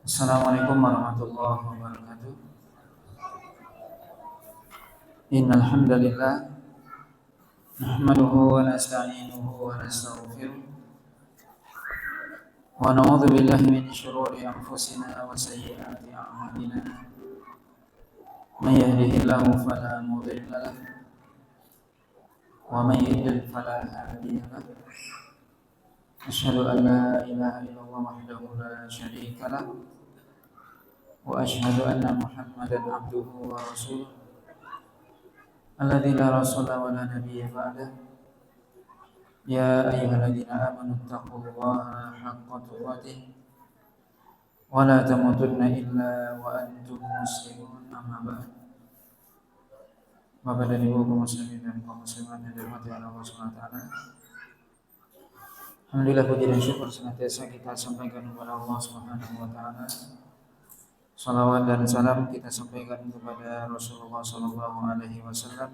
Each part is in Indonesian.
Assalamualaikum warahmatullahi wabarakatuh. Innal hamdalillah nahmaduhu wa nasta'inuhu wa nastaghfiruh wa na'udzu billahi min shururi anfusina wa sayyiati a'malina. May yahdihillahu fala mudilla lahu wa may yudlil fala hadiya lahu. Asyhadu an la ilaha illallah wahdahu la syarika lahu wa asyhadu anna Muhammadan abduhu wa rasuluh alladzi la rasula wa la nabiyya ba'dahu. Ya ayyuhalladzina amanu taqullaha haqqa tuqatih wa la tamutunna illa wa antum muslimun. Amma ba'd. Bapak dan Ibu kaum muslimin dan kaum muslimat yang dirahmati Allah Subhanahu wa taala. Alhamdulillah, puji dan syukur senantiasa kita sampaikan kepada Allah Subhanahu wa taala. Salawat dan salam kita sampaikan kepada Rasulullah sallallahu alaihi wasallam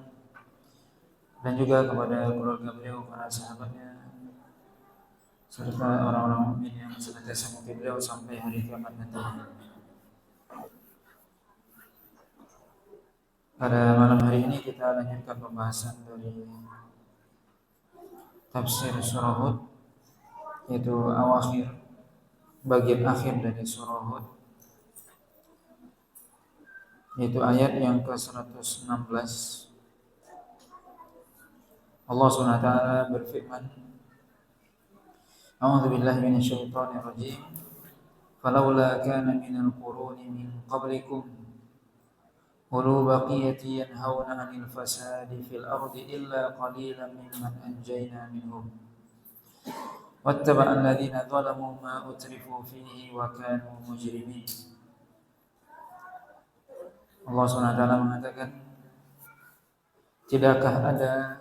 dan juga kepada keluarga beliau, para sahabatnya, serta orang-orang mukmin yang senantiasa mengikuti beliau sampai hari kiamat nanti. Pada malam hari ini kita lanjutkan pembahasan dari tafsir surah Hud, yaitu awakhir, bagian akhir dari surah Hud, yaitu ayat yang ke-116. Allah Subhanahu wa taala berfirman, A'udzu billahi minasyaitonir rajim. Falaula kana minal quruni min qablikum ulu baqiyati yanhauna 'anil fasadi fil ardi illa qalilan mimman anjayna minhum wattaba'a alladziina zalamu ma utrifu fihi wa kanu mujrimin. Allah Subhanahu wa taala mengatakan, tidakkah ada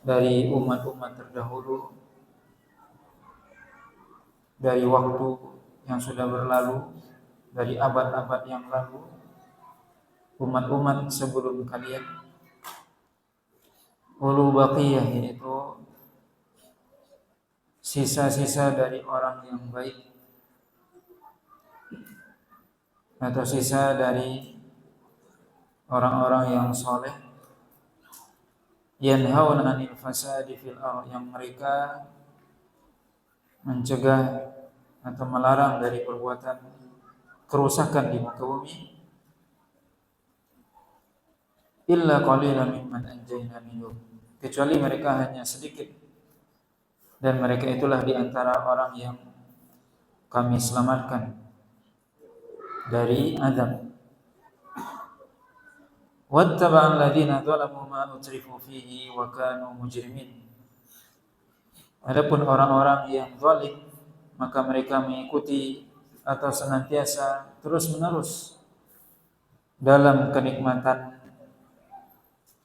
dari umat-umat terdahulu, dari waktu yang sudah berlalu, dari abad-abad yang lalu, umat-umat sebelum kalian, ulu baqiyah, yaitu sisa-sisa dari orang yang baik atau sisa dari orang-orang yang soleh, yanhauna 'anil fasadi fil ardh, yang mereka mencegah atau melarang dari perbuatan kerusakan di muka bumi, illa qalilan mimman anjayna minhum, kecuali mereka hanya sedikit, dan mereka itulah di antara orang yang kami selamatkan dari azab. Wattaba'al ladzina zalamu ma utrifu fihi wa kanu mujrimin. Adapun orang-orang yang zalim, maka mereka mengikuti atau senantiasa terus-menerus dalam kenikmatan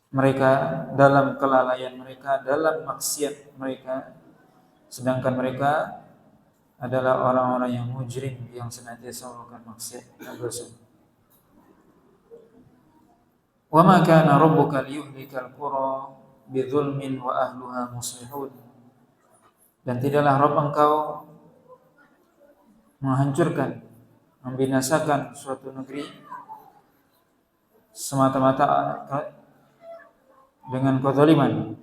mereka, dalam kelalaian mereka, dalam maksiat mereka, sedangkan mereka adalah orang-orang yang mujrim, yang senantiasa melakukan maksiat dan dosa. Wa ma kana rabbuka liyuhlikal qura bidzulmin wa ahluha muslihun. Dan tidaklah Rabb engkau menghancurkan, membinasakan suatu negeri semata-mata dengan kezaliman,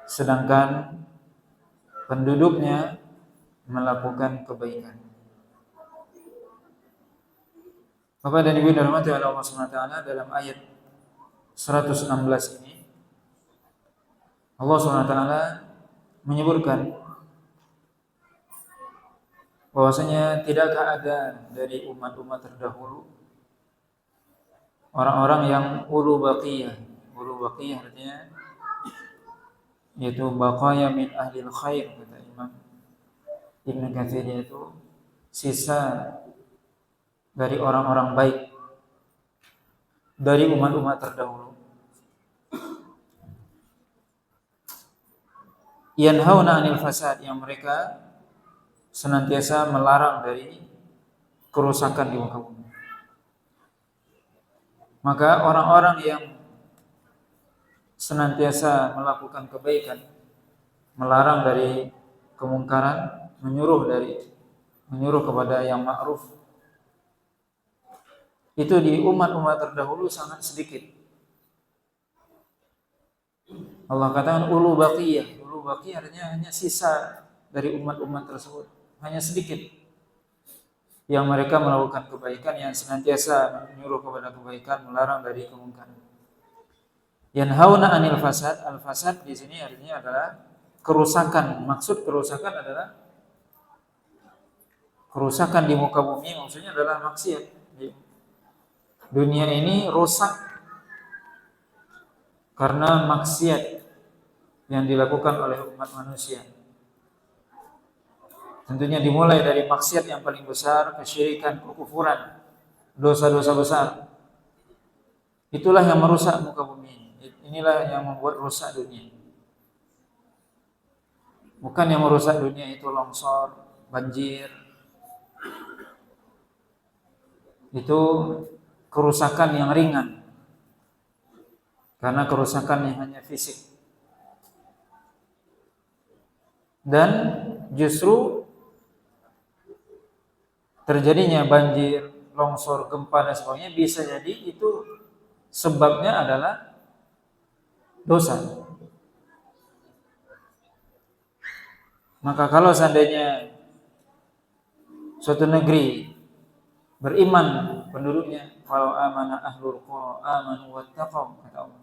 sedangkan penduduknya melakukan kebaikan. Bapak dan Ibu dirahmati oleh Allah Subhanahu wa taala, dalam ayat 116 ini Allah Subhanahu wa taala menyebutkan bahwasanya tidakkah ada dari umat-umat terdahulu orang-orang yang ulu baqiyah. Ulu baqiyah artinya yaitu baqaya min ahlil khair, kata Imam Ibnu Katsir, yaitu sisa dari orang-orang baik dari umat-umat terdahulu. Yanhauna 'anil fasad, yang mereka senantiasa melarang dari kerusakan di muka bumi. Maka orang-orang yang senantiasa melakukan kebaikan, melarang dari kemungkaran, menyuruh dari menyuruh kepada yang ma'ruf, itu di umat-umat terdahulu sangat sedikit. Allah katakan ulu baqiyah. Ulu baqiyah artinya hanya sisa dari umat-umat tersebut, hanya sedikit yang mereka melakukan kebaikan, yang senantiasa menyuruh kepada kebaikan, melarang dari kemungkaran. Yanhauna 'anil fasad. Al-fasad di sini artinya adalah kerusakan. Maksud kerusakan adalah kerusakan di muka bumi, maksudnya adalah maksiat. Dunia ini rusak karena maksiat yang dilakukan oleh umat manusia. Tentunya dimulai dari maksiat yang paling besar, kesyirikan, kekufuran, dosa-dosa besar. Itulah yang merusak muka bumi. Inilah yang membuat rusak dunia. Bukan yang merusak dunia itu longsor, banjir. Itu kerusakan yang ringan. Karena kerusakan yang hanya fisik. Dan justru terjadinya banjir, longsor, gempa dan sebagainya bisa jadi itu sebabnya adalah dosa. Maka kalau seandainya suatu negeri beriman penduduknya, kalau amana ahlul qura amanu wattaqau, kata Allah,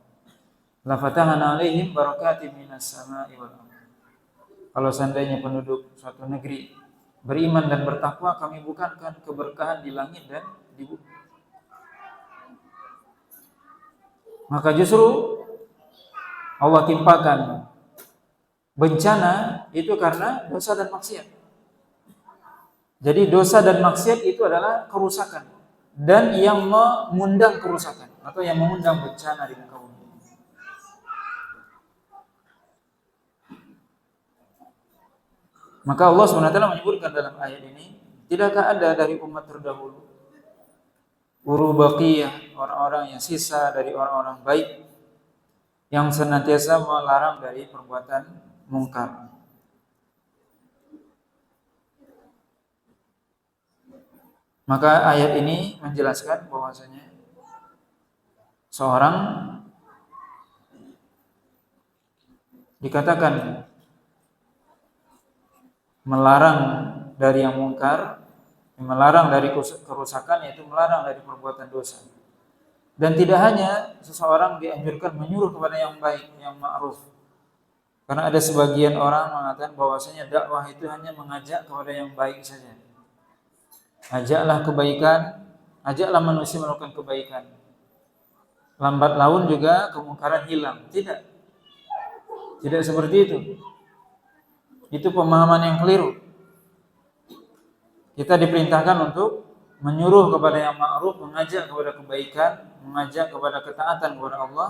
la fatahna 'alaihim barakatim minas sama'i wal ardh. Kalau seandainya penduduk suatu negeri beriman dan bertakwa, kami bukakan keberkahan di langit dan di bumi. Maka justru Allah timpakan bencana itu karena dosa dan maksiat. Jadi dosa dan maksiat itu adalah kerusakan dan yang mengundang kerusakan atau yang mengundang bencana di muka bumi. Maka Allah SWT menyebutkan dalam ayat ini, tidakkah ada dari umat terdahulu ulu baqiyah, orang-orang yang sisa dari orang-orang baik yang senantiasa melarang dari perbuatan mungkar. Maka ayat ini menjelaskan bahwasanya seorang dikatakan melarang dari yang mungkar, melarang dari kerusakan, yaitu melarang dari perbuatan dosa. Dan tidak hanya seseorang dianjurkan menyuruh kepada yang baik, yang ma'ruf. Karena ada sebagian orang mengatakan bahwasanya dakwah itu hanya mengajak kepada yang baik saja. Ajaklah kebaikan, ajaklah manusia melakukan kebaikan. Lambat laun juga kemungkaran hilang. Tidak. Tidak seperti itu. Itu pemahaman yang keliru. Kita diperintahkan untuk menyuruh kepada yang ma'ruf, mengajak kepada kebaikan, mengajak kepada ketaatan kepada Allah,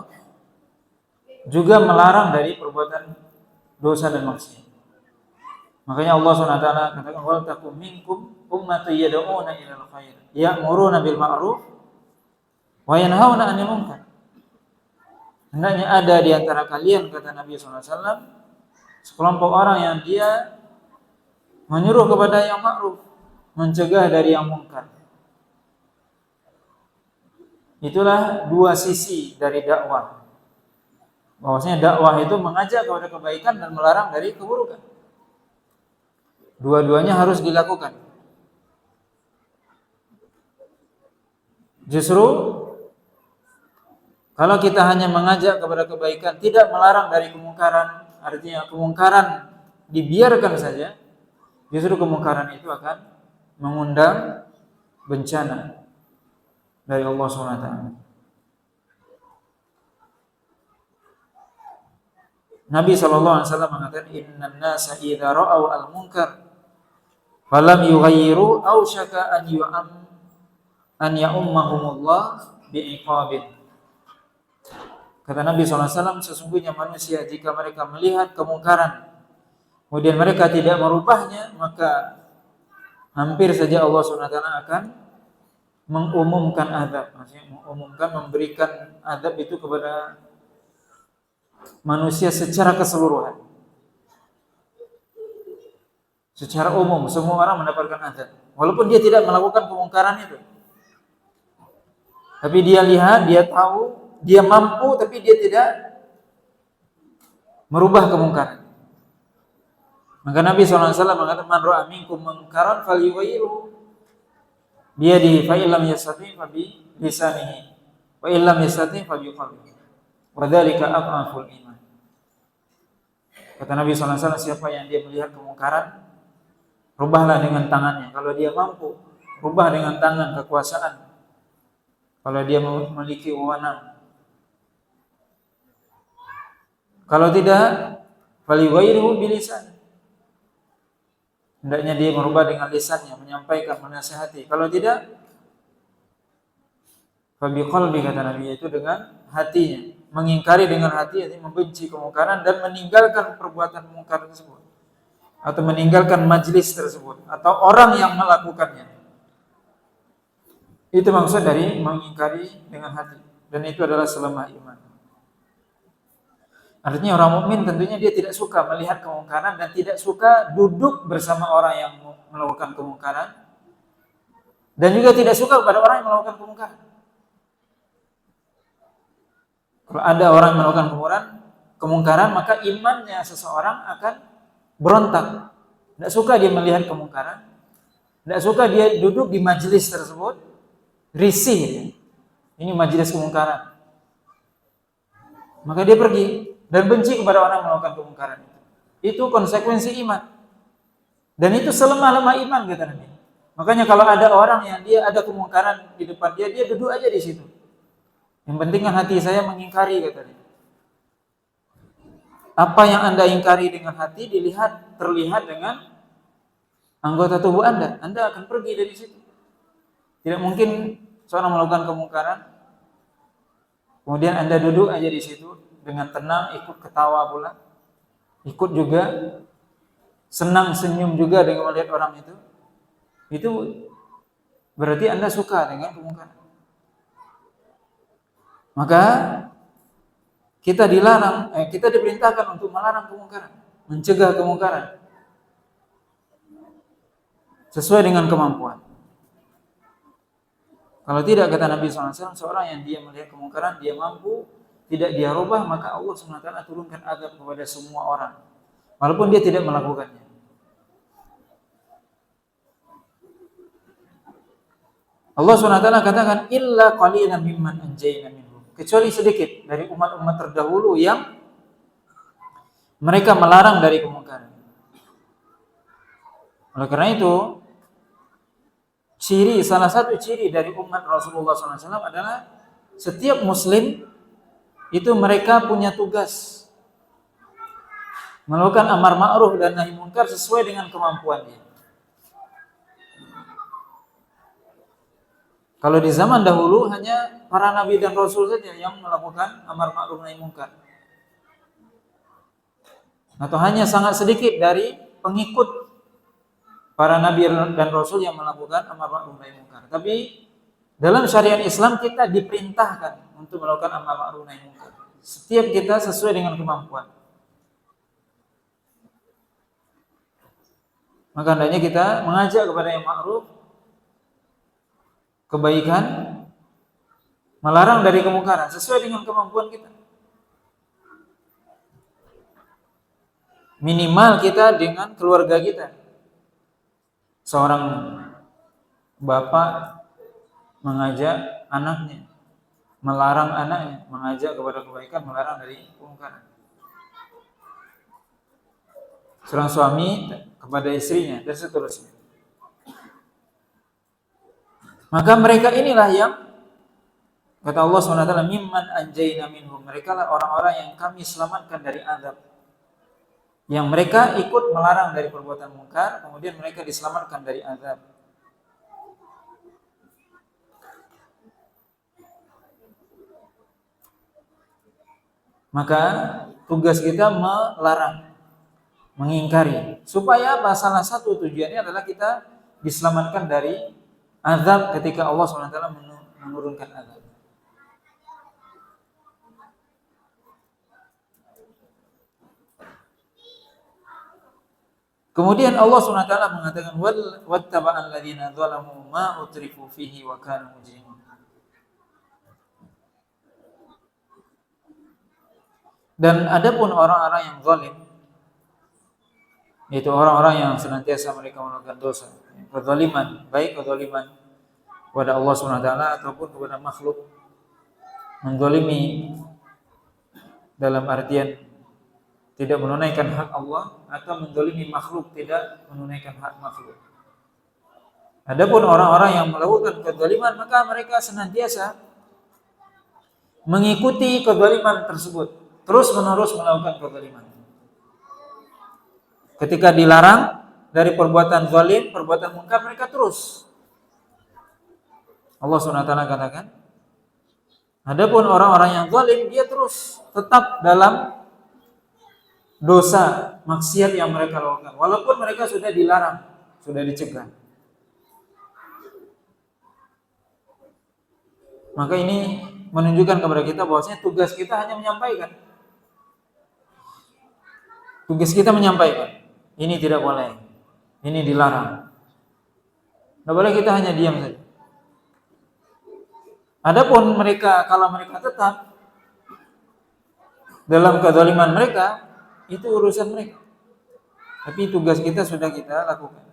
juga melarang dari perbuatan dosa dan maksiat. Makanya Allah SWT katakan, wal takum minkum ummatun yad'una ilal khair, ya'muruna bil ma'ruf wa yanhauna 'anil munkar. Hendaknya ada di antara kalian, kata Nabi SAW, sekelompok orang yang dia menyuruh kepada yang ma'ruf, mencegah dari yang mungkar. Itulah dua sisi dari dakwah. Bahwasanya dakwah itu mengajak kepada kebaikan dan melarang dari keburukan. Dua-duanya harus dilakukan. Justru kalau kita hanya mengajak kepada kebaikan, tidak melarang dari kemungkaran, artinya kemungkaran dibiarkan saja, justru kemungkaran itu akan mengundang bencana dari Allah SWT. Nabi SAW mengatakan, innan nasa idza ra'au al-munkar falam yughayyiru ausyaka an ya'ummahumullah bi'iqabin. Kata Nabi SAW, sesungguhnya manusia jika mereka melihat kemungkaran kemudian mereka tidak merubahnya, maka hampir saja Allah SWT akan mengumumkan azab. Maksudnya mengumumkan, memberikan azab itu kepada manusia secara keseluruhan. Secara umum semua orang mendapatkan azab, walaupun dia tidak melakukan kemungkaran itu. Tapi dia lihat, dia tahu, dia mampu, tapi dia tidak merubah kemungkaran. Maka Nabi SAW mengatakan, man ra'a minkum munkaran falyughayyirhu biyadihi fa illam yastati' fa bi lisanihi wa illam yastati' fa bi qalbihi wa dzalika adhaful iman. Kata Nabi SAW, siapa yang dia melihat kemungkaran, rubahlah dengan tangannya. Kalau dia mampu, rubah dengan tangan, kekuasaan. Kalau dia memiliki wewenang. Kalau tidak, falyughayyirhu bilisan. Hendaknya dia merubah dengan lisannya, menyampaikan, menasihati. Kalau tidak, fa biqalbi, kata Nabi, itu dengan hatinya, mengingkari dengan hati, yaitu membenci kemungkaran dan meninggalkan perbuatan mungkar tersebut, atau meninggalkan majlis tersebut, atau orang yang melakukannya. Itu maksud dari mengingkari dengan hati, dan itu adalah selemah iman. Artinya orang mukmin tentunya dia tidak suka melihat kemungkaran dan tidak suka duduk bersama orang yang melakukan kemungkaran, dan juga tidak suka kepada orang yang melakukan kemungkaran. Kalau ada orang yang melakukan kemungkaran, maka imannya seseorang akan berontak. Tidak suka dia melihat kemungkaran, tidak suka dia duduk di majelis tersebut, risih. Ini majelis kemungkaran. Maka dia pergi dan benci kepada orang yang melakukan kemungkaran itu. Itu konsekuensi iman. Dan itu selemah-lemah iman, kata Nabi. Makanya kalau ada orang yang dia ada kemungkaran di depan dia, dia duduk aja di situ. Yang penting kan hati saya mengingkari, kata dia. Apa yang Anda ingkari dengan hati terlihat dengan anggota tubuh Anda. Anda akan pergi dari situ. Tidak mungkin seorang melakukan kemungkaran, kemudian Anda duduk aja di situ dengan tenang, ikut ketawa pula, ikut juga senang senyum juga dengan melihat orang itu. Itu berarti Anda suka dengan kemungkaran. Maka kita diperintahkan untuk melarang kemungkaran, mencegah kemungkaran sesuai dengan kemampuan. Kalau tidak, kata Nabi SAW, seorang yang dia melihat kemungkaran, dia mampu, tidak dia rubah, maka Allah SWT turunkan azab kepada semua orang, walaupun dia tidak melakukannya. Allah SWT katakan, illa qalilan mimman anjayna minhum, kecuali sedikit dari umat-umat terdahulu yang mereka melarang dari kemungkaran. Oleh karena itu, salah satu ciri dari umat Rasulullah SAW adalah setiap muslim itu mereka punya tugas melakukan amar ma'ruf dan nahi munkar sesuai dengan kemampuannya. Kalau di zaman dahulu hanya para nabi dan rasul saja yang melakukan amar ma'ruf nahi munkar, atau hanya sangat sedikit dari pengikut para nabi dan rasul yang melakukan amar ma'ruf nahi munkar. Tapi dalam syariat Islam kita diperintahkan untuk melakukan amar ma'ruf nahi munkar. Setiap kita sesuai dengan kemampuan. Maka hendaknya kita mengajak kepada yang ma'ruf, kebaikan, melarang dari kemungkaran sesuai dengan kemampuan kita. Minimal kita dengan keluarga kita. Seorang bapak mengajak anaknya, melarang anaknya, mengajak kepada kebaikan, melarang dari kemungkaran. Seorang suami kepada istrinya dan seterusnya. Maka mereka inilah yang kata Allah SWT, mimman anjayna minhum, mereka lah orang-orang yang kami selamatkan dari azab. Yang mereka ikut melarang dari perbuatan mungkar, kemudian mereka diselamatkan dari azab. Maka tugas kita melarang, mengingkari. Supaya apa? Salah satu tujuannya adalah kita diselamatkan dari azab ketika Allah SWT menurunkan azab. Kemudian Allah SWT mengatakan wattaba'al ladzina dzalamu ma utrifu fihi wa kanu mujrimin. Dan adapun orang-orang yang zalim, yaitu orang-orang yang senantiasa mereka melakukan dosa, kezaliman, baik kezaliman kepada Allah SWT ataupun kepada makhluk, menzalimi dalam artian tidak menunaikan hak Allah atau menzalimi makhluk, tidak menunaikan hak makhluk. Adapun orang-orang yang melakukan kezaliman, maka mereka senantiasa mengikuti kezaliman tersebut, terus-menerus melakukan kezaliman. Ketika dilarang dari perbuatan zalim, perbuatan mungkar, mereka terus. Allah SWT katakan, adapun orang-orang yang zalim, dia terus tetap dalam dosa maksiat yang mereka lakukan, walaupun mereka sudah dilarang, sudah dicegah. Maka ini menunjukkan kepada kita bahwasanya tugas kita hanya menyampaikan. Tugas kita menyampaikan. Ini tidak boleh, ini dilarang. Tidak boleh kita hanya diam saja. Adapun mereka, kalau mereka tetap dalam kezaliman mereka, itu urusan mereka. Tapi tugas kita sudah kita lakukan.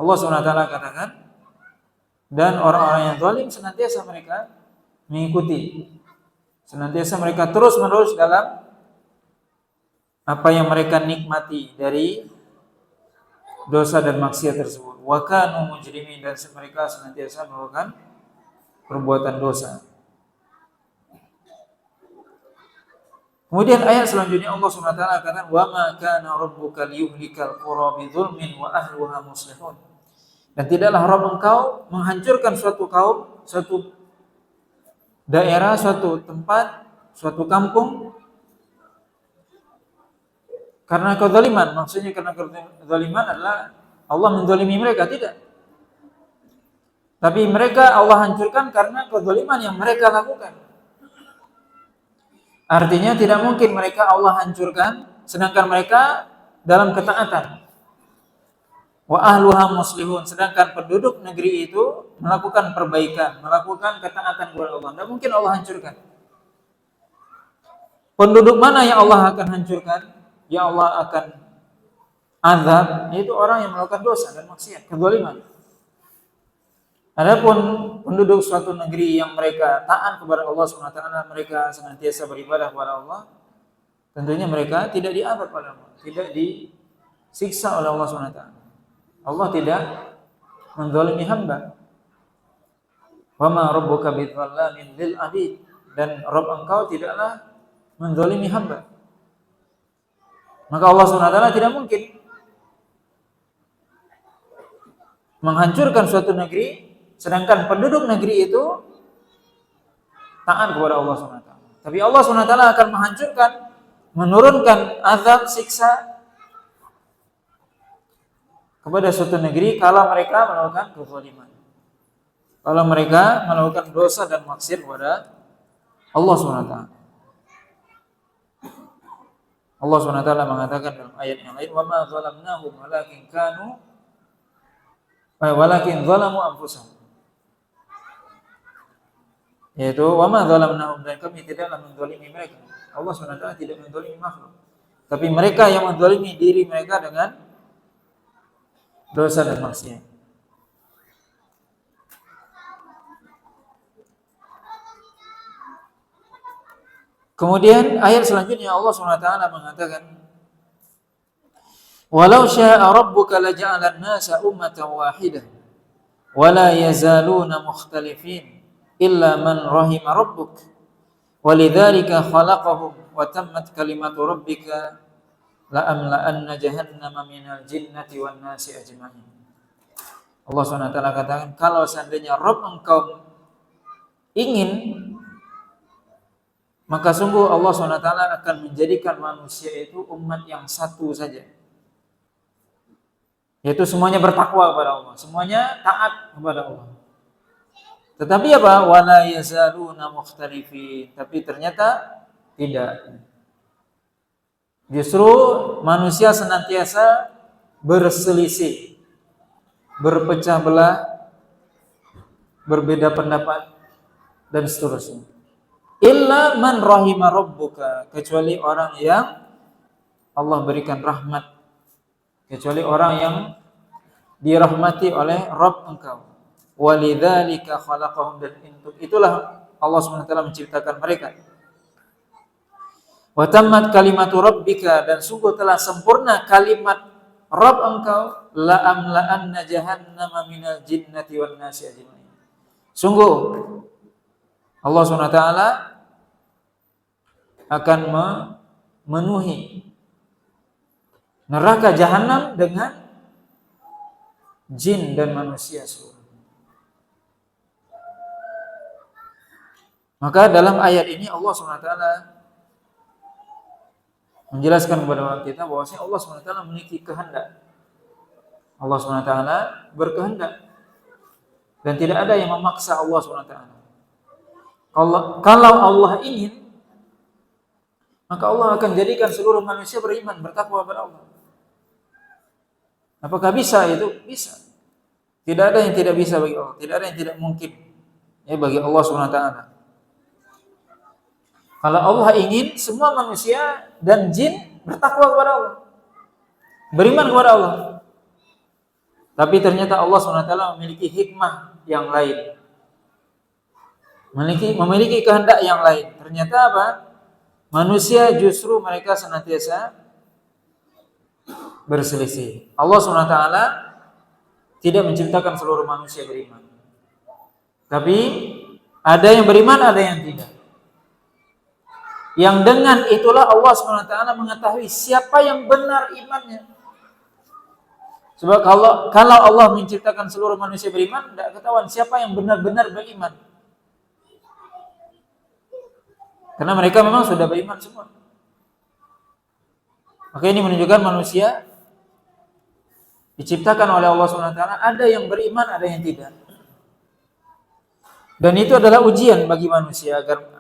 Allah SWT katakan, dan orang-orang yang zalim senantiasa mereka mengikuti, senantiasa mereka terus-menerus dalam apa yang mereka nikmati dari dosa dan maksiat tersebut. Wa kanu mujrimin, dan mereka senantiasa melakukan perbuatan dosa. Kemudian ayat selanjutnya Allah SWT katakan, wa ma kana rabbuka liyuhlikal qura bidzulmin wa ahluha muslihun. Dan tidaklah Rabb engkau menghancurkan suatu kaum, suatu daerah, suatu tempat, suatu kampung karena kezaliman. Maksudnya karena kezaliman adalah Allah menzalimi mereka, tidak. Tapi mereka Allah hancurkan karena kezaliman yang mereka lakukan. Artinya tidak mungkin mereka Allah hancurkan sedangkan mereka dalam ketaatan. Wa ahluha muslihun, sedangkan penduduk negeri itu melakukan perbaikan, melakukan ketaatan kepada Allah. Tidak mungkin Allah hancurkan. Penduduk mana yang Allah akan hancurkan? Ya Allah akan azab, yaitu orang yang melakukan dosa dan maksiat, kezaliman. Adapun penduduk suatu negeri yang mereka taat kepada Allah SWT, mereka senantiasa beribadah kepada Allah, tentunya mereka tidak diazab oleh Allah, tidak disiksa oleh Allah SWT. Allah tidak menzalimi hamba. Wa ma rabbuka bidzallamin lil abid, dan Rabb engkau tidaklah menzalimi hamba. Maka Allah SWT tidak mungkin menghancurkan suatu negeri sedangkan penduduk negeri itu taat kepada Allah SWT. Tapi Allah SWT akan menghancurkan, menurunkan azab, siksa kepada suatu negeri kalau mereka melakukan kezaliman, kalau mereka melakukan dosa dan maksiat kepada Allah SWT. Allah SWT mengatakan dalam ayat yang lain, wa ma zalamnahum walakin zalamu anfusahum. Yaitu wa ma zalamnahum, dan kami tidaklah menzalimi mereka. Allah SWT tidak menzalimi makhluk, tapi mereka yang menzalimi diri mereka dengan dosa dan maksiat. Kemudian ayat selanjutnya Allah SWT mengatakan, walau syaa rabbuka laja'alan nasa ummatan wahidah wa la yazaluna mukhtalifin illa man rahima rabbuk walidzalika khalaqahum wa tammat kalimatu rabbika la amla'anna jahannama minal jinnati wan nasi ajma'in. Allah SWT katakan, kalau seandainya Rabb engkau ingin, maka sungguh Allah SWT akan menjadikan manusia itu umat yang satu saja, yaitu semuanya bertakwa kepada Allah, semuanya taat kepada Allah. Tetapi apa? Wala yazaluna mukhtalifin, tapi ternyata tidak. Justru manusia senantiasa berselisih, berpecah belah, berbeda pendapat dan seterusnya. Illa man rahima rabbuka, kecuali orang yang Allah berikan rahmat, kecuali orang yang dirahmati oleh Rabb engkau. Walidzalika khalaqahum, dan itulah Allah SWT menciptakan mereka. Wa tammat kalimatu rabbika, dan sungguh telah sempurna kalimat Rabb engkau, la amla'anna jahannama minal jinnati wan nasi ajmain. Sungguh Allah SWT akan memenuhi neraka jahanam dengan jin dan manusia seluruhnya. Maka dalam ayat ini Allah SWT menjelaskan kepada kita bahwasanya Allah SWT memiliki kehendak. Allah SWT berkehendak dan tidak ada yang memaksa Allah SWT. Kalau Allah ingin, maka Allah akan jadikan seluruh manusia beriman, bertakwa kepada Allah. Apakah bisa itu? Bisa. Tidak ada yang tidak bisa bagi Allah, tidak ada yang tidak mungkin bagi Allah SWT. Kalau Allah ingin, semua manusia dan jin bertakwa kepada Allah, beriman kepada Allah. Tapi ternyata Allah SWT memiliki hikmah yang lain, memiliki kehendak yang lain. Ternyata apa? Manusia justru mereka senantiasa berselisih. Allah SWT tidak menciptakan seluruh manusia beriman, tapi ada yang beriman, ada yang tidak. Yang dengan itulah Allah SWT mengetahui siapa yang benar imannya. Sebab kalau Allah menciptakan seluruh manusia beriman, tidak ketahuan siapa yang benar-benar beriman. Karena mereka memang sudah beriman semua. Maka ini menunjukkan manusia diciptakan oleh Allah SWT, ada yang beriman, ada yang tidak. Dan itu adalah ujian bagi manusia agar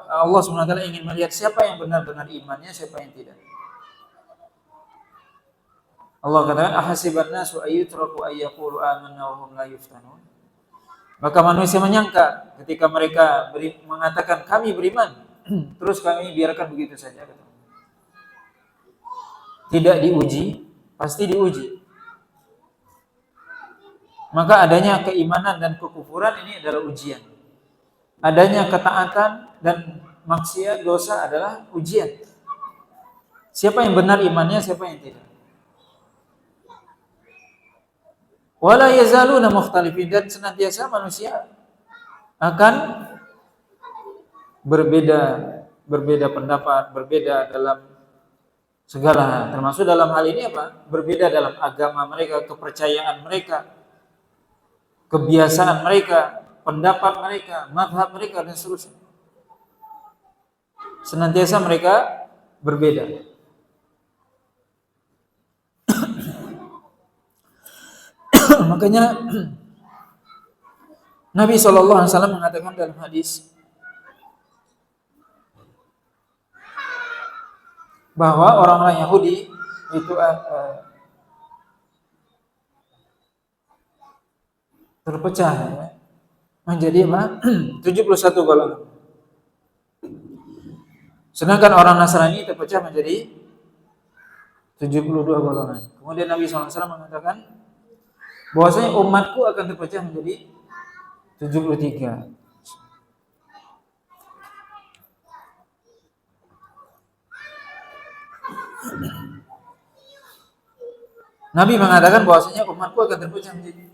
Allah SWT ingin melihat siapa yang benar-benar imannya, siapa yang tidak. Allah katakan, ahasiban nasu ayyutraku ayyaqulu amanna wa hum la yuftanun. Maka manusia menyangka ketika mereka mengatakan kami beriman, terus kami biarkan begitu saja. Tidak diuji, pasti diuji. Maka adanya keimanan dan kekufuran ini adalah ujian. Adanya ketaatan dan maksiat, dosa adalah ujian. Siapa yang benar imannya, siapa yang tidak. Wala yazaluna mukhtalifin, dan senantiasa manusia akan berbeda pendapat, berbeda dalam segala hal. Termasuk dalam hal ini apa? Berbeda dalam agama mereka, kepercayaan mereka, kebiasaan mereka, pendapat mereka, mazhab mereka, dan seterusnya. Senantiasa mereka berbeda. Makanya Nabi SAW mengatakan dalam hadis bahwa orang-orang Yahudi itu terpecah menjadi apa? 71 golongan. Sedangkan orang Nasrani terpecah menjadi 72 golongan. Kemudian Nabi SAW mengatakan bahwasanya umatku akan terpecah menjadi 73. Nabi mengatakan bahwasanya umatku akan terpecah menjadi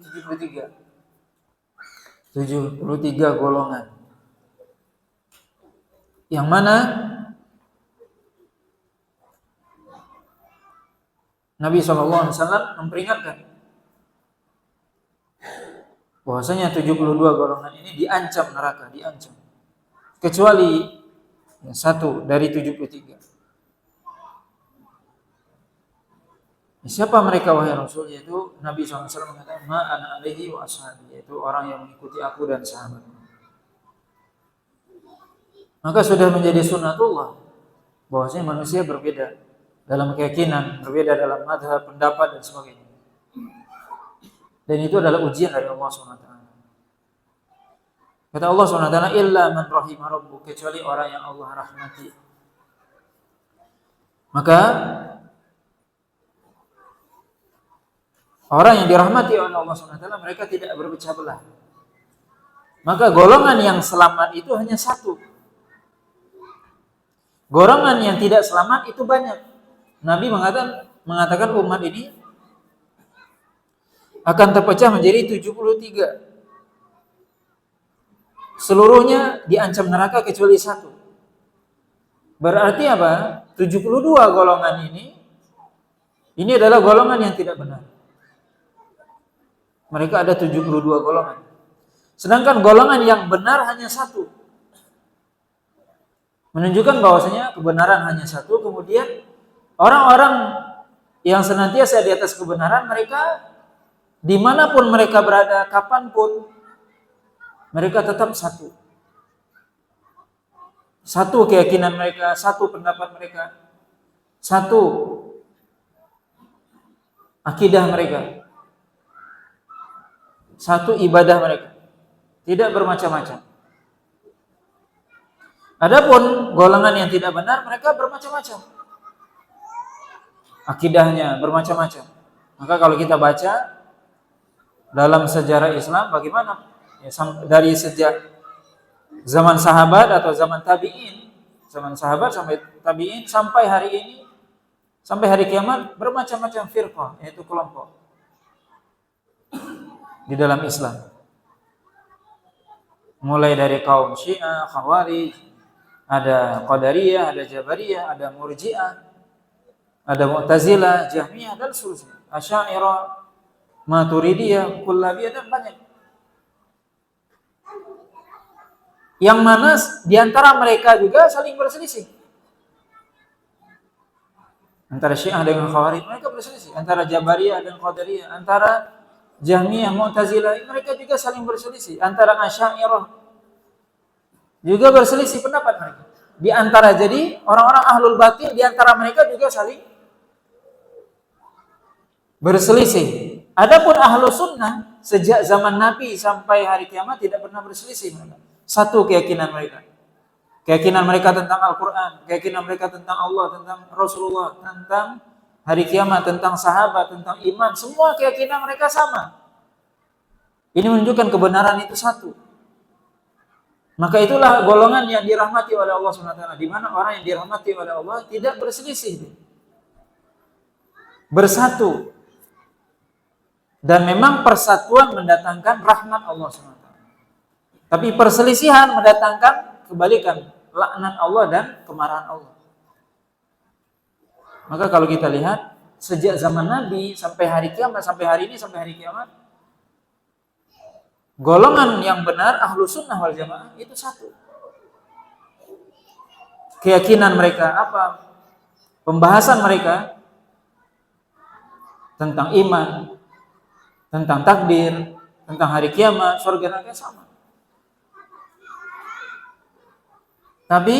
73 golongan. Yang mana Nabi SAW memperingatkan bahwasanya 72 golongan ini diancam neraka, diancam. Kecuali satu dari 73. Siapa mereka wahai Rasul? Yaitu Nabi SAW mengatakan ma ana alaihi wa ashabi, yaitu orang yang mengikuti aku dan sahabat. Maka sudah menjadi sunnatullah bahwasanya manusia berbeda dalam keyakinan, berbeda dalam mazhab, pendapat dan sebagainya. Dan itu adalah ujian dari Allah SWT. Kata Allah SWT, illa man rahimah rabbu, kecuali orang yang Allah rahmati. Maka orang yang dirahmati oleh Allah SWT, mereka tidak berpecah belah. Maka golongan yang selamat itu hanya satu. Golongan yang tidak selamat itu banyak. Nabi mengatakan umat ini akan terpecah menjadi 73. Seluruhnya diancam neraka kecuali satu. Berarti apa? 72 golongan ini adalah golongan yang tidak benar. Mereka ada 72 golongan. Sedangkan golongan yang benar hanya satu. Menunjukkan bahwasanya kebenaran hanya satu. Kemudian orang-orang yang senantiasa di atas kebenaran, mereka dimanapun mereka berada, kapanpun, mereka tetap satu. Satu keyakinan mereka, satu pendapat mereka, satu akidah mereka, satu ibadah mereka. Tidak bermacam-macam. Adapun golongan yang tidak benar, mereka bermacam-macam. Akidahnya bermacam-macam. Maka kalau kita baca dalam sejarah Islam, bagaimana? Ya, dari sejak zaman sahabat atau zaman tabi'in, zaman sahabat sampai tabi'in, sampai hari ini, sampai hari kiamat, bermacam-macam firqah, yaitu kelompok di dalam Islam. Mulai dari kaum Syiah, Khawarij, ada Qadariyah, ada Jabariyah, ada Murji'ah, ada Mu'tazilah, Jahmiyah, dan seterusnya. Asy'ariyah, Maturidiyah, Kullabiyah, dan banyak. Yang mana di antara mereka juga saling berselisih. Antara Syiah dengan Khawarij, mereka berselisih. Antara Jabariyah dan Qadariyah, antara Jahmiyah, Mu'tazilah, mereka juga saling berselisih. Antara Asy'ariyah juga berselisih pendapat mereka. Di antara, jadi orang-orang ahlul batil di antara mereka juga saling berselisih. Adapun ahlu sunnah sejak zaman Nabi sampai hari kiamat tidak pernah berselisih mereka. Satu keyakinan mereka. Keyakinan mereka tentang Al-Quran, keyakinan mereka tentang Allah, tentang Rasulullah, tentang hari kiamat, tentang sahabat, tentang iman. Semua keyakinan mereka sama. Ini menunjukkan kebenaran itu satu. Maka itulah golongan yang dirahmati oleh Allah SWT. Di mana orang yang dirahmati oleh Allah tidak berselisih. Bersatu. Dan memang persatuan mendatangkan rahmat Allah SWT. Tapi perselisihan mendatangkan kebalikan, laknat Allah dan kemarahan Allah. Maka kalau kita lihat sejak zaman Nabi sampai hari kiamat, sampai hari ini, sampai hari kiamat, golongan yang benar ahlu sunnah wal jamaah itu satu. Keyakinan mereka apa? Pembahasan mereka tentang iman, tentang takdir, tentang hari kiamat, surga neraka sama. Tapi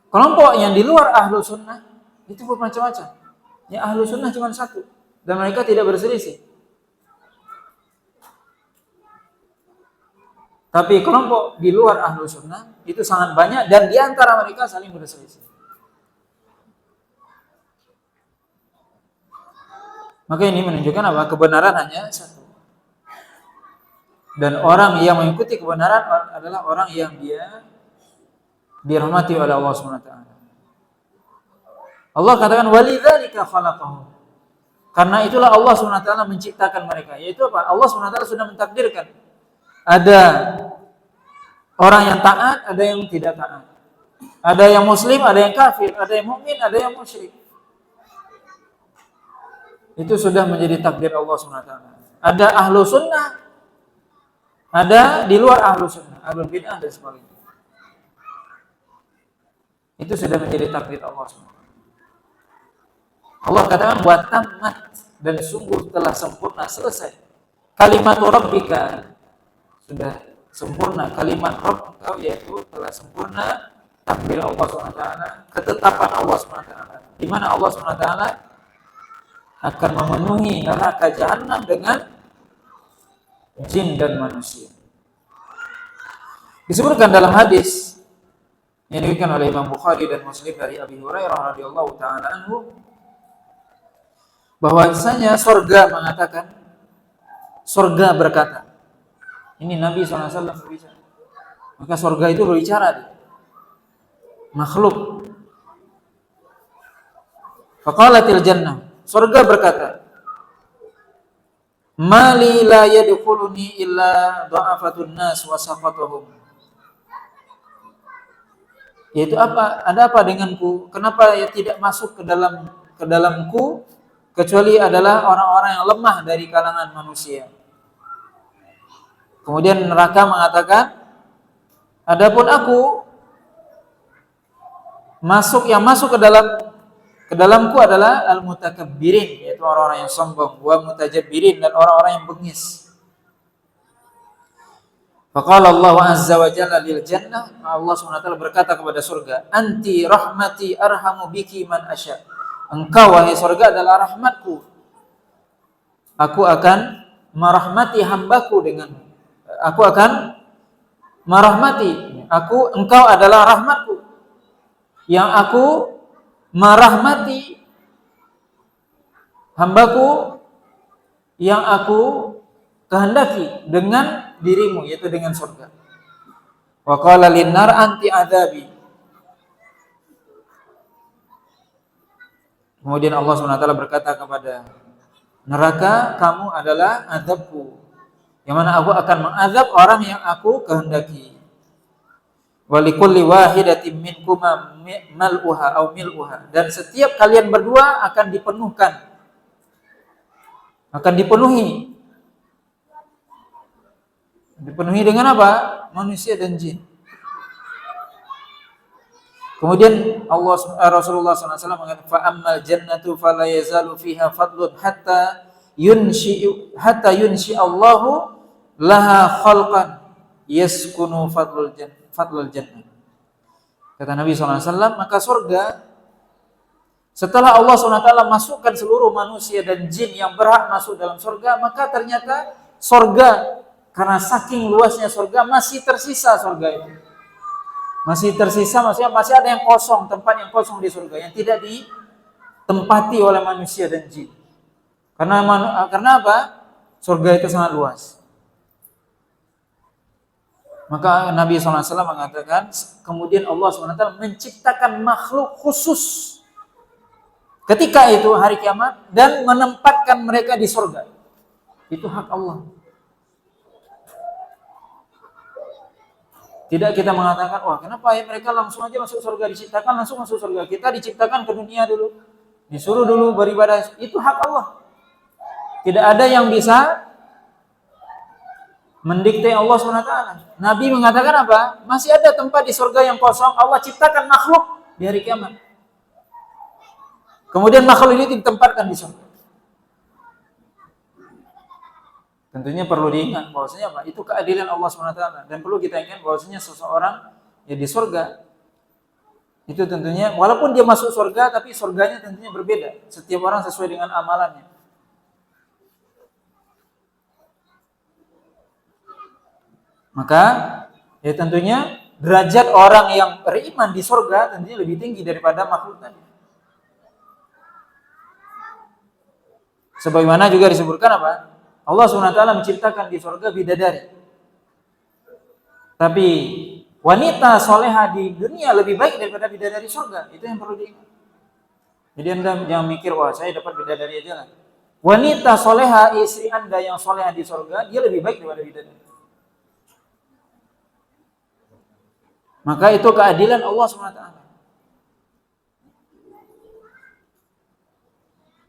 kelompok yang di luar ahlu sunnah itu bermacam-macam. Yang ahlu sunnah cuma satu dan mereka tidak berselisih. Tapi kelompok di luar ahlu sunnah itu sangat banyak dan di antara mereka saling berselisih. Maka ini menunjukkan apa? Kebenaran hanya satu. Dan orang yang mengikuti kebenaran adalah orang yang dia dirahmati oleh Allah SWT. Allah katakan walidzalika khalaqahum. Karena itulah Allah SWT menciptakan mereka. Yaitu apa? Allah SWT sudah mentakdirkan. Ada orang yang taat, ada yang tidak taat. Ada yang muslim, ada yang kafir, ada yang mukmin, ada yang musyrik. Itu sudah menjadi takdir Allah SWT. Ada ahlu sunnah, ada di luar ahlu sunnah, ahlul bid'ah dan sebagainya. Itu sudah menjadi takdir Allah SWT. Allah katakan wa tammat, dan sungguh telah sempurna, selesai. Kalimat rabbika, sudah sempurna kalimat Rabb engkau, yaitu telah sempurna takdir Allah SWT, ketetapan Allah SWT, di mana Allah SWT akan memenuhi neraka jahanam dengan jin dan manusia. Disebutkan dalam hadis yang diriwayatkan oleh Imam Bukhari dan Muslim dari Abi Hurairah radhiyallahu taala anhu, bahwasanya surga mengatakan, surga berkata, ini Nabi SAW berbicara, maka surga itu berbicara, makhluk. Faqalatil jannah, surga berkata, mali la yadkhuluni illa dha'afatun nas wa safatuhum. Yaitu apa? Ada apa denganku? Kenapa ya tidak masuk ke dalamku kecuali adalah orang-orang yang lemah dari kalangan manusia. Kemudian neraka mengatakan, adapun aku yang masuk ke dalamku adalah al-mutakabbirin, yaitu orang-orang yang sombong, wa mutajabbirin, dan orang-orang yang bengis. Faqala Allah azza wa jalla lil jannah, Allah SWT berkata kepada surga, anti rahmati arhamu biki man asya. Engkau wahai surga adalah rahmatku, aku akan merahmati hambaku denganmu. Aku akan merahmati, engkau adalah rahmatku yang aku merahmati hambaku yang aku kehendaki dengan dirimu, yaitu dengan surga. Wa qala linnar anti adzabi. Kemudian Allah SWT berkata kepada neraka, kamu adalah azabku, yang mana aku akan mengazab orang yang aku kehendaki. Wa likulli wahidatin minkuma mal'uha aw mil'uha, dan setiap kalian berdua akan dipenuhi dengan apa? Manusia dan jin. Kemudian Rasulullah SAW mengatakan, fa ammal jannatu fala yazalu fiha fadlun hatta yunshi Allahu laha khalqan yaskunu fadlul jannah. Kata Nabi SAW, maka surga, setelah Allah SWT masukkan seluruh manusia dan jin yang berhak masuk dalam surga, maka ternyata surga, karena saking luasnya surga, masih tersisa surga itu. Masih tersisa, maksudnya masih ada yang kosong, tempat yang kosong di surga, yang tidak ditempati oleh manusia dan jin. Karena apa? Surga itu sangat luas. Maka Nabi SAW mengatakan, kemudian Allah SWT menciptakan makhluk khusus ketika itu hari kiamat dan menempatkan mereka di surga. Itu hak Allah. Tidak kita mengatakan, wah kenapa ya mereka langsung aja masuk surga, diciptakan langsung masuk surga. Kita diciptakan ke dunia dulu, disuruh dulu beribadah. Itu hak Allah. Tidak ada yang bisa mendikte Allah SWT. Nabi mengatakan apa? Masih ada tempat di surga yang kosong, Allah ciptakan makhluk di hari kiamat. Kemudian makhluk ini ditempatkan di surga. Tentunya perlu diingat bahwasanya apa? Itu keadilan Allah SWT, dan perlu kita ingat bahwasanya seseorang ya di surga itu tentunya walaupun dia masuk surga, tapi surganya tentunya berbeda. Setiap orang sesuai dengan amalannya. Maka ya tentunya derajat orang yang beriman di surga tentunya lebih tinggi daripada makhluk tadi. Sebagaimana juga disebutkan apa? Allah SWT menciptakan di surga bidadari. Tapi wanita soleha di dunia lebih baik daripada bidadari surga. Itu yang perlu diingat. Jadi Anda jangan mikir, wah saya dapat bidadari aja lah. Wanita soleha, istri Anda yang soleha di surga, dia lebih baik daripada bidadari. Maka itu keadilan Allah SWT.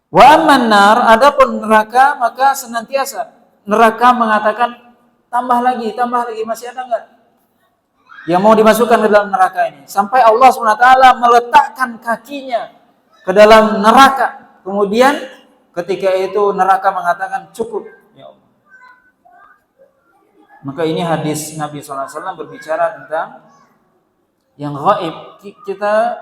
Wa amman nar, adapun neraka, maka senantiasa neraka mengatakan tambah lagi, masih ada enggak yang mau dimasukkan ke dalam neraka ini? Sampai Allah SWT meletakkan kakinya ke dalam neraka. Kemudian ketika itu neraka mengatakan cukup, ya Allah. Maka ini hadis Nabi SAW berbicara tentang yang gaib, kita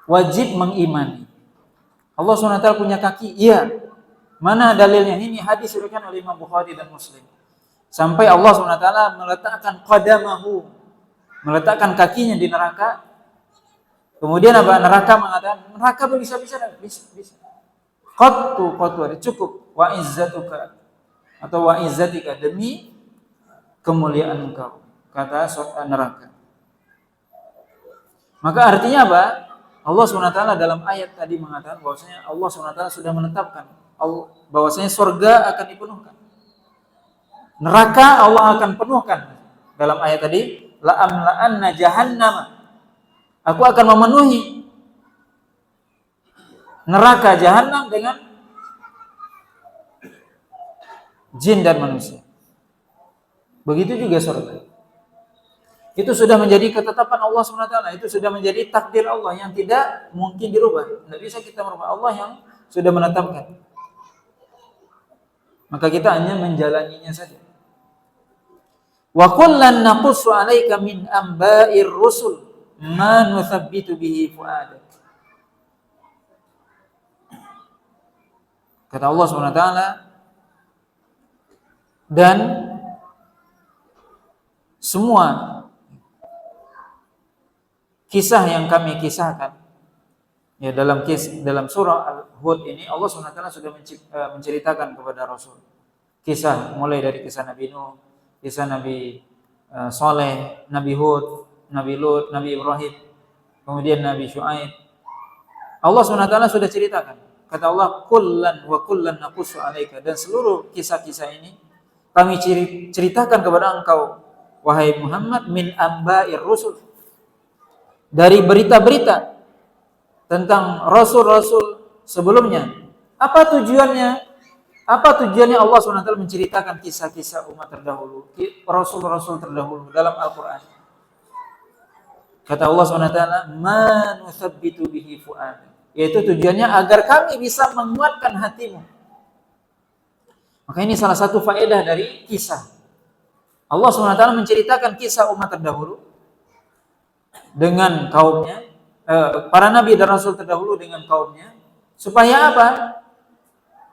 wajib mengimani. Allah SWT punya kaki, iya. Mana dalilnya? Ini hadis diriwayatkan oleh Imam Bukhari dan Muslim. Sampai Allah SWT meletakkan qadamahu, meletakkan kakinya di neraka. Kemudian apa? Neraka mengatakan, neraka bisa. Qattu ada cukup. Wa izzatuka atau wa izzatika, demi kemuliaan engkau, kata neraka. Maka artinya apa? Allah SWT dalam ayat tadi mengatakan bahwasanya Allah SWT sudah menetapkan bahwasanya surga akan dipenuhkan. Neraka Allah akan penuhkan. Dalam ayat tadi, la'amla'anna jahannama. Aku akan memenuhi neraka jahanam dengan jin dan manusia. Begitu juga surga. Itu sudah menjadi ketetapan Allah SWT. Itu sudah menjadi takdir Allah yang tidak mungkin dirubah. Tidak bisa kita merubah. Allah yang sudah menetapkan. Maka kita hanya menjalaninya saja. Wa kullan naqussu 'alaika min amba'ir rusul ma nuthabbitu bihi fu'adak. Kata Allah SWT, dan semua kisah yang kami kisahkan ya dalam surah Al-Hud ini, Allah SWT sudah menceritakan kepada Rasul kisah, mulai dari kisah Nabi Nuh, kisah Nabi Saleh, Nabi Hud, Nabi Lut, Nabi Ibrahim, kemudian Nabi Syuaib. Allah SWT sudah ceritakan. Kata Allah, kullan naqussu 'alaika, dan seluruh kisah-kisah ini kami ceritakan kepada engkau wahai Muhammad min amba'ir rusul, dari berita-berita tentang rasul-rasul sebelumnya. Apa tujuannya? Apa tujuannya Allah SWT menceritakan kisah-kisah umat terdahulu, rasul-rasul terdahulu dalam Al-Quran? Kata Allah SWT, ma nuthabbitu bihi fu'adak, yaitu tujuannya agar kami bisa menguatkan hatimu. Maka ini salah satu faedah dari kisah. Allah SWT menceritakan kisah umat terdahulu dengan kaumnya, para nabi dan rasul terdahulu dengan kaumnya, supaya apa?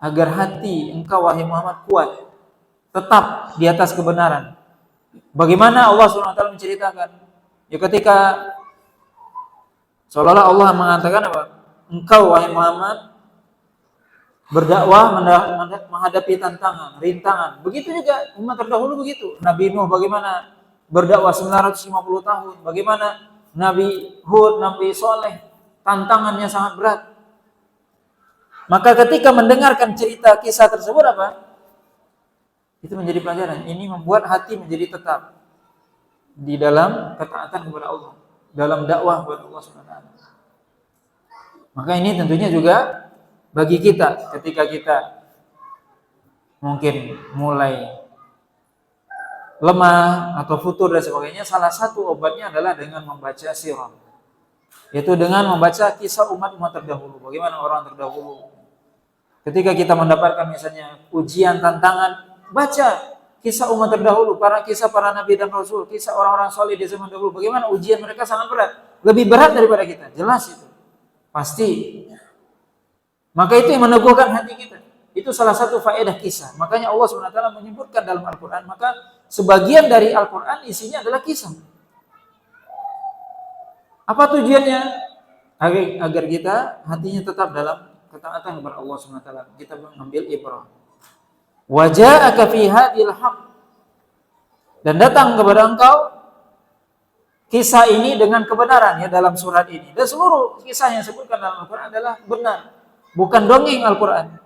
Agar hati engkau wahai Muhammad kuat, tetap di atas kebenaran. Bagaimana Allah SWT menceritakan? Ya ketika seolah-olah Allah mengatakan apa? Engkau wahai Muhammad berdakwah menghadapi tantangan, rintangan. Begitu juga umat terdahulu begitu. Nabi Nuh bagaimana berdakwah 950 tahun. Bagaimana Nabi Hud, Nabi Saleh, tantangannya sangat berat. Maka ketika mendengarkan cerita kisah tersebut apa? Itu menjadi pelajaran. Ini membuat hati menjadi tetap di dalam ketaatan kepada Allah, dalam dakwah kepada Allah SWT. Maka ini tentunya juga bagi kita ketika kita mungkin mulai lemah atau futur dan sebagainya, salah satu obatnya adalah dengan membaca sirah, yaitu dengan membaca kisah umat-umat terdahulu. Bagaimana orang terdahulu ketika kita mendapatkan misalnya ujian, tantangan, baca kisah umat terdahulu, kisah para nabi dan rasul, kisah orang-orang soleh di zaman dahulu. Bagaimana ujian mereka sangat berat, lebih berat daripada kita, jelas itu, pasti. Maka itu yang meneguhkan hati kita. Itu salah satu faedah kisah. Makanya Allah SWT menyebutkan dalam Al-Quran, maka sebagian dari Al-Quran isinya adalah kisah. Apa tujuannya? Agar kita hatinya tetap dalam ketaatan kepada Allah SWT. Kita mengambil ibrah. Wa ja'aka fi hadhil haqq, dan datang kepada engkau kisah ini dengan kebenaran, ya, dalam surat ini. Dan seluruh kisah yang disebutkan dalam Al-Quran adalah benar, bukan dongeng Al-Quran.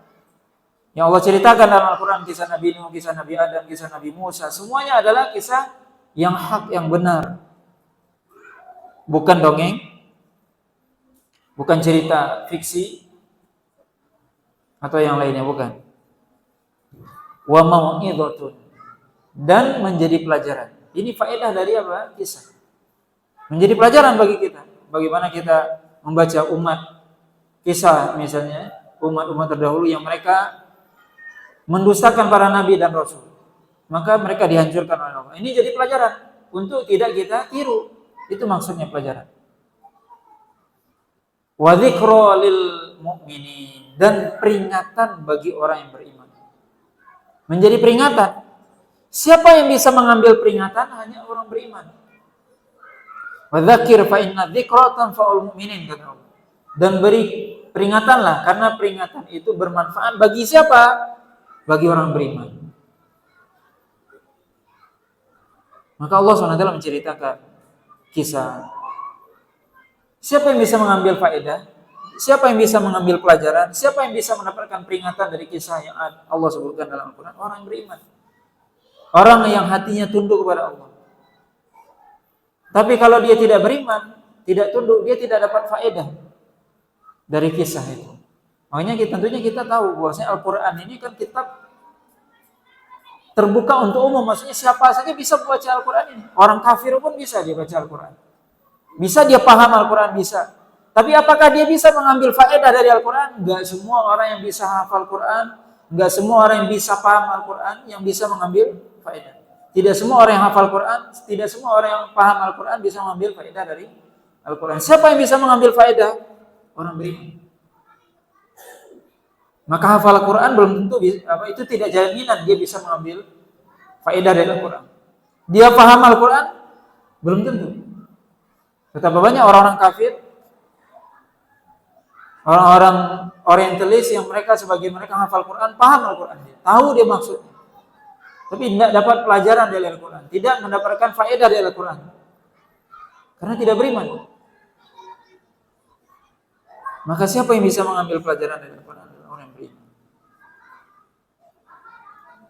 Yang Allah ceritakan dalam Al-Quran, kisah Nabi Nuh, kisah Nabi Adam, kisah Nabi Musa, semuanya adalah kisah yang hak, yang benar, bukan dongeng, bukan cerita fiksi atau yang lainnya, bukan. Wa mau'izatun, dan menjadi pelajaran. Ini faedah dari apa? Kisah. Menjadi pelajaran bagi kita. Bagaimana kita membaca kisah misalnya umat-umat terdahulu yang mereka mendustakan para nabi dan rasul, maka mereka dihancurkan oleh Allah. Ini jadi pelajaran. untuk tidak kita tiru. Itu maksudnya pelajaran. Wa dzikra lil mu'minin, dan peringatan bagi orang yang beriman. Menjadi peringatan. Siapa yang bisa mengambil peringatan? Hanya orang beriman. Wa dzakir fa inna dzikra tanfa'ul mu'minin, kata Allah. Dan beri peringatanlah, karena peringatan itu bermanfaat bagi siapa? Bagi orang beriman. Maka Allah SWT menceritakan kisah. Siapa yang bisa mengambil faedah? Siapa yang bisa mengambil pelajaran? Siapa yang bisa mendapatkan peringatan dari kisah yang Allah sebutkan dalam Al-Quran? Orang yang beriman. Orang yang hatinya tunduk kepada Allah. Tapi kalau dia tidak beriman, tidak tunduk, dia tidak dapat faedah dari kisah itu. Makanya tentunya kita tahu bahwasanya Al-Quran ini kan kitab terbuka untuk umum. Maksudnya siapa saja bisa baca Al-Quran ini. Orang kafir pun bisa dia baca Al-Quran. Bisa dia paham Al-Quran, bisa. Tapi apakah dia bisa mengambil faedah dari Al-Quran? Enggak semua orang yang bisa hafal Quran, enggak semua orang yang bisa paham Al-Quran yang bisa mengambil faedah. Tidak semua orang yang hafal Quran, tidak semua orang yang paham Al-Quran bisa mengambil faedah dari Al-Quran. Siapa yang bisa mengambil faedah? Orang beriman. Maka hafal Al-Quran belum tentu itu tidak jaminan dia bisa mengambil faedah dari Al-Quran. Dia paham Al-Quran belum tentu. Betapa banyak orang-orang kafir, orang-orang orientalis yang mereka sebagai mereka hafal Quran, paham Al-Quran, tahu dia maksudnya, tapi tidak dapat pelajaran dari Al-Quran, tidak mendapatkan faedah dari Al-Quran, karena tidak beriman. Maka siapa yang bisa mengambil pelajaran dari Al-Quran? Orang yang beriman.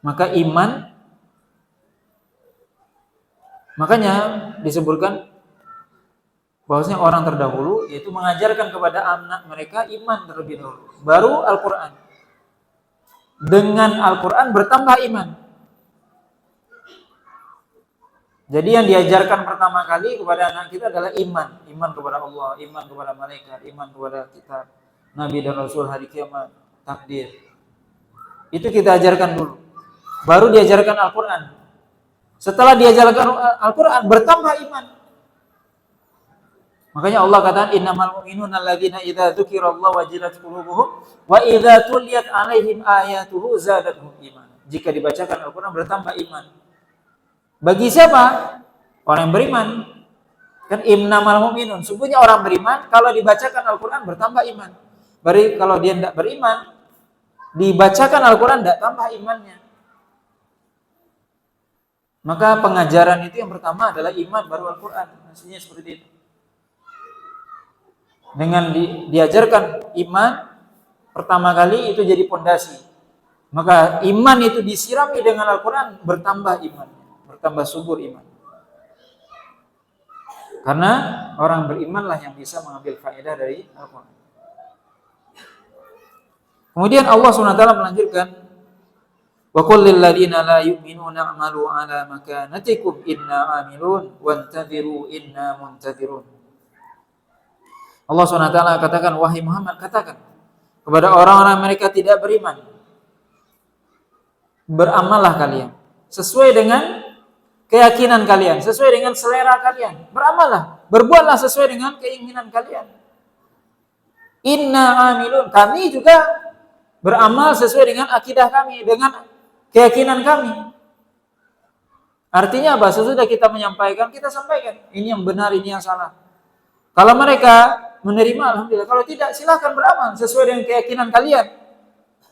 Maka iman, makanya disebutkan bahwasanya orang terdahulu yaitu mengajarkan kepada anak mereka iman terlebih dahulu, baru Al-Quran. Dengan Al-Quran bertambah iman. Jadi yang diajarkan pertama kali kepada anak kita adalah iman. Iman kepada Allah, iman kepada malaikat, iman kepada kitab, Nabi dan Rasul, hari kiamat, takdir. Itu kita ajarkan dulu. Baru diajarkan Al-Quran. Setelah diajarkan Al-Quran bertambah iman. Makanya Allah katakan innamal mu'minuna alladzina idza dzukirallahu wajilat qulubuhum wa idza tuliyat 'alaihim ayatuhu zadatuhum iman. Jika dibacakan Al-Qur'an bertambah iman. Bagi siapa? Orang yang beriman. Kan innamal mu'minun, sungguhnya orang beriman kalau dibacakan Al-Qur'an bertambah iman. Bari kalau dia tidak beriman, dibacakan Al-Qur'an tidak tambah imannya. Maka pengajaran itu yang pertama adalah iman baru Al-Qur'an. Maksudnya seperti itu. Dengan diajarkan iman pertama kali itu jadi pondasi. Maka iman itu disirami dengan Al-Quran, bertambah iman, bertambah subur iman. Karena orang berimanlah yang bisa mengambil faedah dari Al-Quran. Kemudian Allah SWT melanjutkan, wa qul lil ladzina la yu'minuna a'malu 'ala makanatikum inna 'amilun wantadhiru inna muntadhirun. Allah SWT katakan, wahai Muhammad, katakan kepada orang-orang mereka tidak beriman, beramallah kalian sesuai dengan keyakinan kalian, sesuai dengan selera kalian. Beramallah, berbuatlah sesuai dengan keinginan kalian. Inna amilun, kami juga beramal sesuai dengan akidah kami, dengan keyakinan kami. Artinya apa? Sesudah kita menyampaikan, kita sampaikan. Ini yang benar, ini yang salah. Kalau mereka menerima, alhamdulillah. Kalau tidak, silahkan beramal sesuai dengan keyakinan kalian,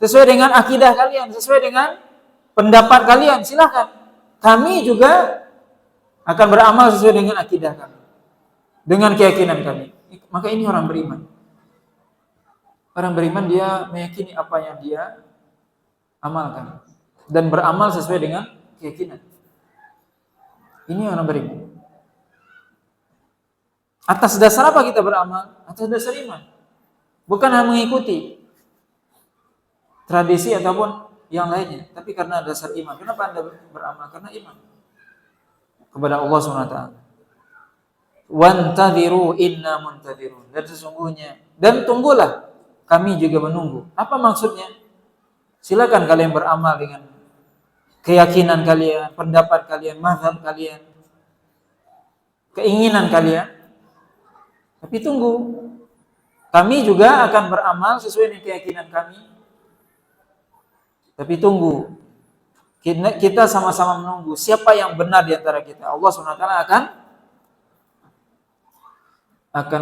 sesuai dengan akidah kalian, sesuai dengan pendapat kalian, silahkan. Kami juga akan beramal sesuai dengan akidah kami, dengan keyakinan kami. Maka ini orang beriman. Orang beriman dia meyakini apa yang dia amalkan dan beramal sesuai dengan keyakinan. Ini orang beriman. Atas dasar apa kita beramal? Atas dasar iman. Bukan hanya mengikuti tradisi ataupun yang lainnya, tapi karena dasar iman. Kenapa Anda beramal? Karena iman kepada Allah SWT. Wantadhiru inna muntadhirun. Dan sesungguhnya, dan tunggulah, kami juga menunggu. Apa maksudnya? Silakan kalian beramal dengan keyakinan kalian, pendapat kalian, mazhab kalian. keinginan kalian. Tapi tunggu, kami juga akan beramal sesuai dengan keyakinan kami. Tapi tunggu, kita sama-sama menunggu siapa yang benar di antara kita. Allah SWT akan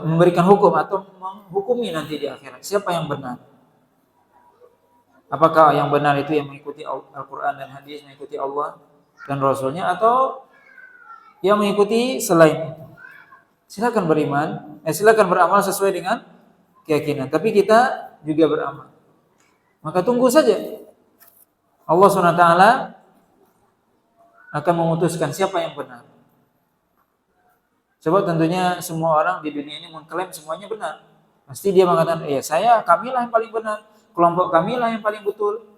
memberikan hukum atau menghukumi nanti di akhirat siapa yang benar. Apakah yang benar itu yang mengikuti Al-Quran dan hadis, mengikuti Allah dan Rasulnya, atau yang mengikuti selain itu. Silakan beriman, silakan beramal sesuai dengan keyakinan. Tapi kita juga beramal. Maka tunggu saja. Allah SWT akan memutuskan siapa yang benar. Sebab tentunya semua orang di dunia ini mengklaim semuanya benar. Pasti dia mengatakan, kamilah yang paling benar, kelompok kamilah yang paling betul.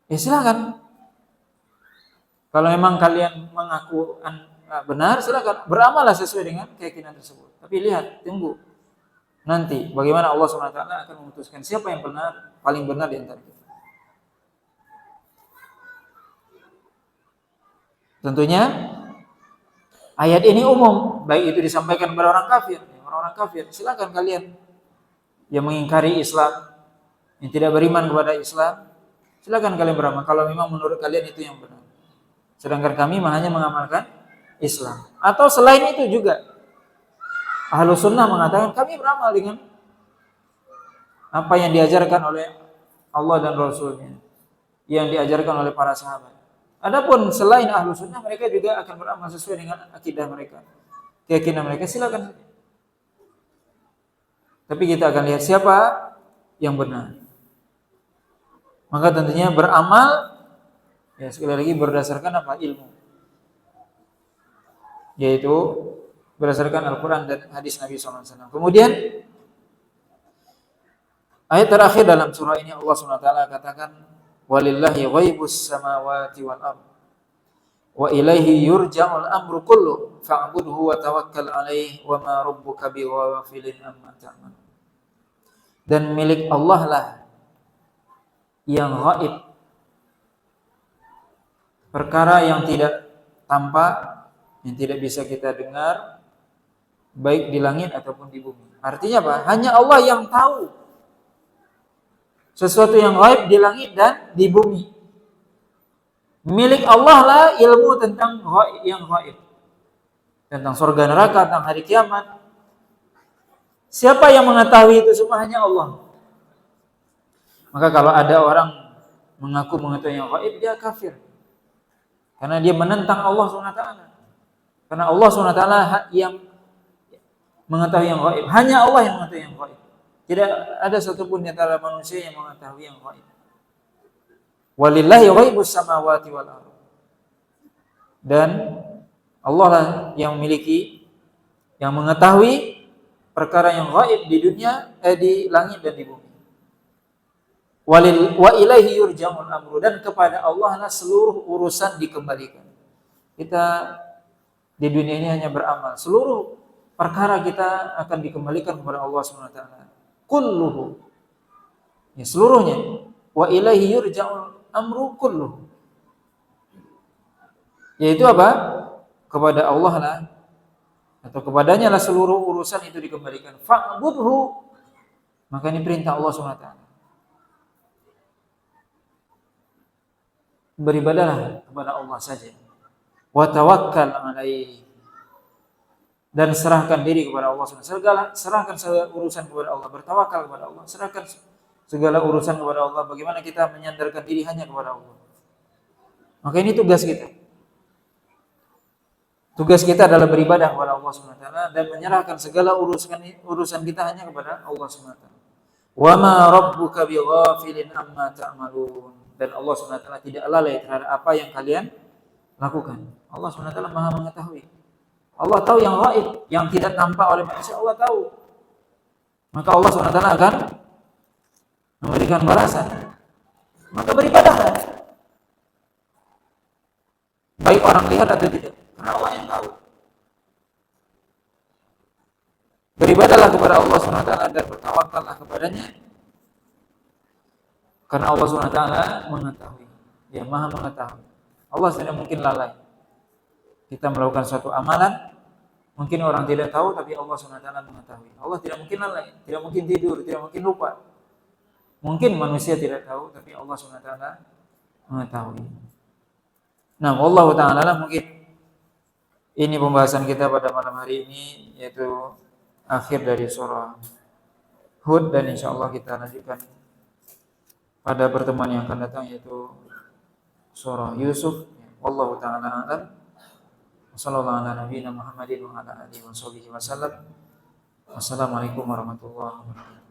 Ya silakan. Kalau memang kalian mengaku benar, silakan beramallah sesuai dengan keyakinan tersebut. Tapi lihat, tunggu. Nanti bagaimana Allah SWT akan memutuskan siapa yang benar, paling benar di antara kita. Tentunya ayat ini umum, baik itu disampaikan kepada orang kafir. Orang-orang kafir, silakan kalian yang mengingkari Islam, yang tidak beriman kepada Islam, silakan kalian beramal kalau memang menurut kalian itu yang benar. Sedangkan kami hanya mengamalkan Islam. Atau selain itu juga, Ahlus Sunnah mengatakan kami beramal dengan apa yang diajarkan oleh Allah dan Rasulnya, yang diajarkan oleh para sahabat. Adapun selain Ahlus Sunnah, mereka juga akan beramal sesuai dengan akidah mereka, keyakinan mereka, silakan. Tapi kita akan lihat siapa yang benar. Maka tentunya beramal, ya sekali lagi berdasarkan apa? Ilmu. Yaitu berdasarkan Al-Quran dan hadis Nabi SAW. Kemudian ayat terakhir dalam surah ini Allah SWT katakan, walillahi ghaibus samawati wal ardh wa ilaihi yurja'ul amru kullu fa'budhu wa tawakkal alaihi wa ma rabbuka bighafilin amma ta'mal. Dan milik Allah lah yang gaib, perkara yang tidak tampak, yang tidak bisa kita dengar, baik di langit ataupun di bumi. Artinya apa? Hanya Allah yang tahu sesuatu yang gaib di langit dan di bumi. Milik Allah lah ilmu tentang yang gaib, tentang surga neraka, tentang hari kiamat. Siapa yang mengetahui itu semua? Hanya Allah. Maka kalau ada orang mengaku mengetahui yang gaib, dia kafir. Karena dia menentang Allah SWT. Karena Allah SWT yang mengetahui yang gaib. Hanya Allah yang mengetahui yang gaib. Tidak ada satupun di antara manusia yang mengetahui yang gaib. Walillahi ghaibus samawati wal ardh. Dan Allah lah yang memiliki, yang mengetahui perkara yang gaib di dunia, di langit dan di bumi. Wa ilaihi yurja'ul amru, dan kepada Allah lah seluruh urusan dikembalikan. Kita di dunia ini hanya beramal, seluruh perkara kita akan dikembalikan kepada Allah SWT. Kulluhu, ya seluruhnya. Wa ilaihi yurja'ul amru kulluhu, yaitu apa? Kepada Allah lah, atau kepadanya lah seluruh urusan itu dikembalikan. Fa'budhu, maka ini perintah Allah SWT. Beribadahlah kepada Allah saja. Wa tawakkal alaihi, dan serahkan diri kepada Allah SWT. Serahkan segala urusan kepada Allah, bertawakal kepada Allah, serahkan segala urusan kepada Allah. Bagaimana kita menyandarkan diri hanya kepada Allah. Maka ini tugas kita. Tugas kita adalah beribadah kepada Allah SWT dan menyerahkan segala urusan kita hanya kepada Allah SWT. Wa ma rabbuka bighafilin amma ta'malun. Dan Allah SWT tidak lalai terhadap apa yang kalian lakukan. Allah SWT Maha mengetahui. Allah tahu yang gaib, yang tidak tampak oleh manusia, Allah tahu. Maka Allah SWT akan memberikan balasan. Maka beribadahlah, baik orang lihat atau tidak, karena Allah yang tahu. Beribadahlah kepada Allah SWT dan bertawakallah kepadanya, karena Allah SWT mengetahui. Dia Maha mengetahui. Allah tidak mungkin lalai. kita melakukan suatu amalan, mungkin orang tidak tahu tapi Allah SWT mengetahui. Allah tidak mungkin lalai, tidak mungkin tidur, tidak mungkin lupa. Mungkin manusia tidak tahu tapi Allah SWT mengetahui. Nah, Allah Ta'ala mungkin ini pembahasan kita pada malam hari ini, yaitu akhir dari surah Hud, dan insyaallah kita lanjutkan pada pertemuan yang akan datang, yaitu surah Yusuf. Wallahu ta'ala a'lam. Wassallallahu ala nabiyyina Muhammadin wa ala alihi wasallam. Wassalamualaikum warahmatullahi wabarakatuh.